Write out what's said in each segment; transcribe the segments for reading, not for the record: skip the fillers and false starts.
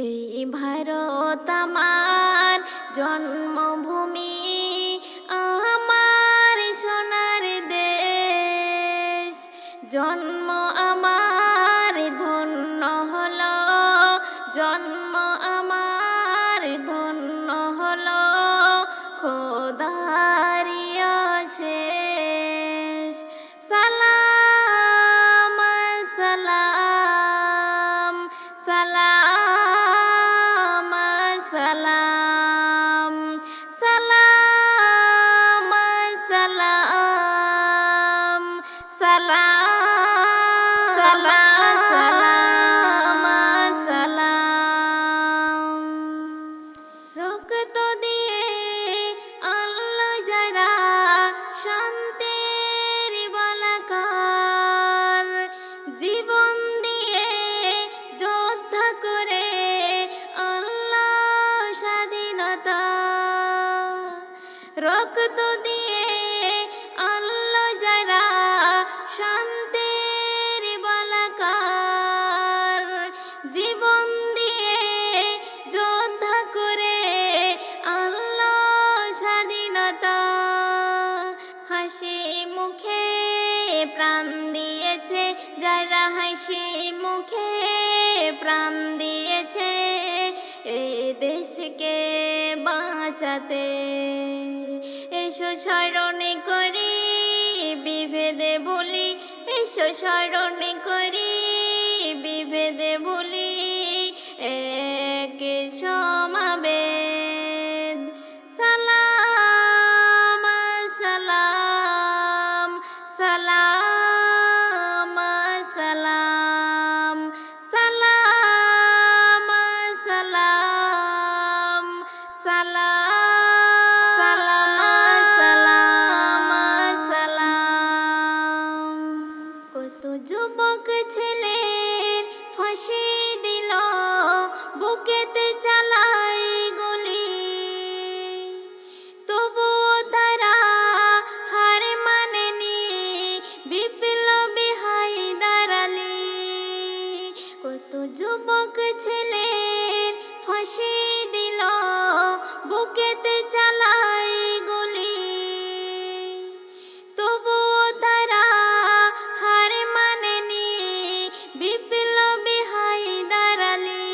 এই ভারত আমার জন্মভূমি, আমার সোনার দেশ। জন্ম আমার ধন্য হলো, জন্ম আমার ধন্য হলো, খোদারি অশেষ সালাম সালাম সালাম সালাম সালাম সালাম সালাম সালাম সালাম। রক্ত দিয়ে আনলো যারা শান্তির বালাকার, জীবন দিয়ে যোদ্ধা করে আনলো স্বাধীনতা। রক্ত দিয়ে আনলো যারা শান্তির বালাকার, জীবন দিয়ে যোদ্ধা করে আনলো স্বাধীনতা। হাসি মুখে প্রাণ দিয়েছে যারা, হাসি মুখে প্রাণ দিয়েছে এ দেশকে বাঁচাতে। এসো স্মরণ করি বিভেদে ভুলি, এসো স্মরণ করি বিভেদে ভুলি, এক সমাবেদ সালাম সালাম সালাম সালাম সালাম সালাম সালাম সালাম। কত যুবক ছেলের ফাঁসি দিল, বুকেতে চালাই গুলি, তবুও তারা হার মানেনি, বিপ্লবী হায়দার আলী। কত যুবক ছেলের ফাঁসি দিল, বুকেতে চালাই গুলি, তবুও তারা হার মানেনি, বিপ্লবী হায়দার আলী।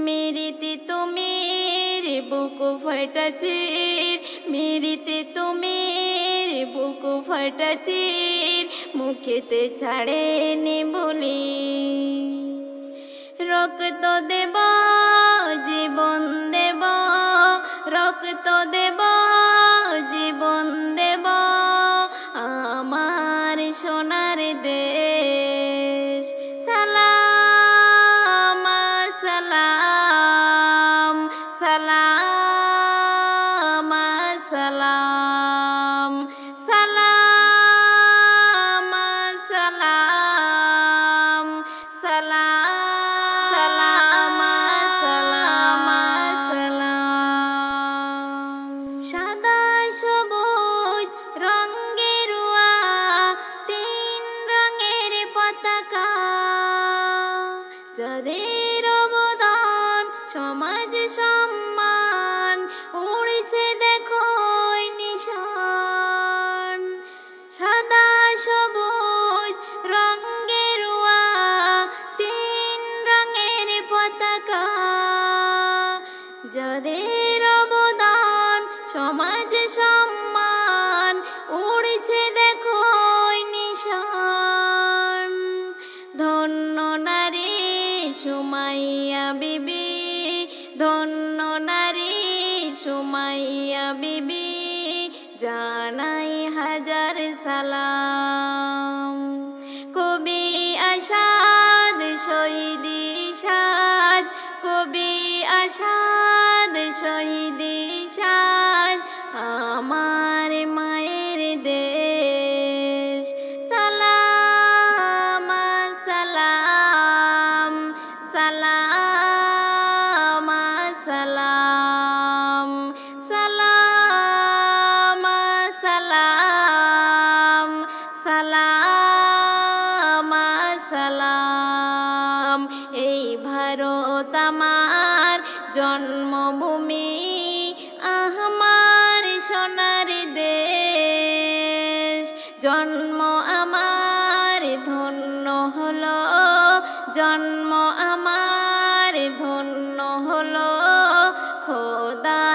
মেরিতে তোমার বুক ফাটাচির, মেরিতে তোমার বুক ফাটাচির, মুখেতে ছাড়েনি বলি। রক্ত দেব জীবন দেব, রক্ত দেব জীবন দেব, আমার সোনার দেশ। সালাম সালাম সালাম সালাম সালাম সালাম সালাম সালাম সালাম। সাদা সবুজ রঙেরুয়া তিন রঙের পতাকা, যাদের অবদান সমাজ সম্মান, উড়ছে দেখো নিশান। সাদা সবুজ রঙেরুয়া তিন রঙের পতাকা, যাদের অবদান সমাজ সম্মান, উড়ছে দেখো নিশান। ধন্য নারী সুমাইয়া বিবি, ধন্য নারী সুমাইয়া বিবি, জানাই হাজার সালাম। কবি আসাদ শহীদি সাজ, কবি আসাদ শহীদি সাজ, আমার মায়ের দেশ। সালাম সালাম সালাম সালাম সালাম সালাম সালাম সালাম। এই ভারত জন্মভূমি আমার সোনার দেশ। জন্ম আমার ধন্য হলো, জন্ম আমার ধন্য হলো খোদা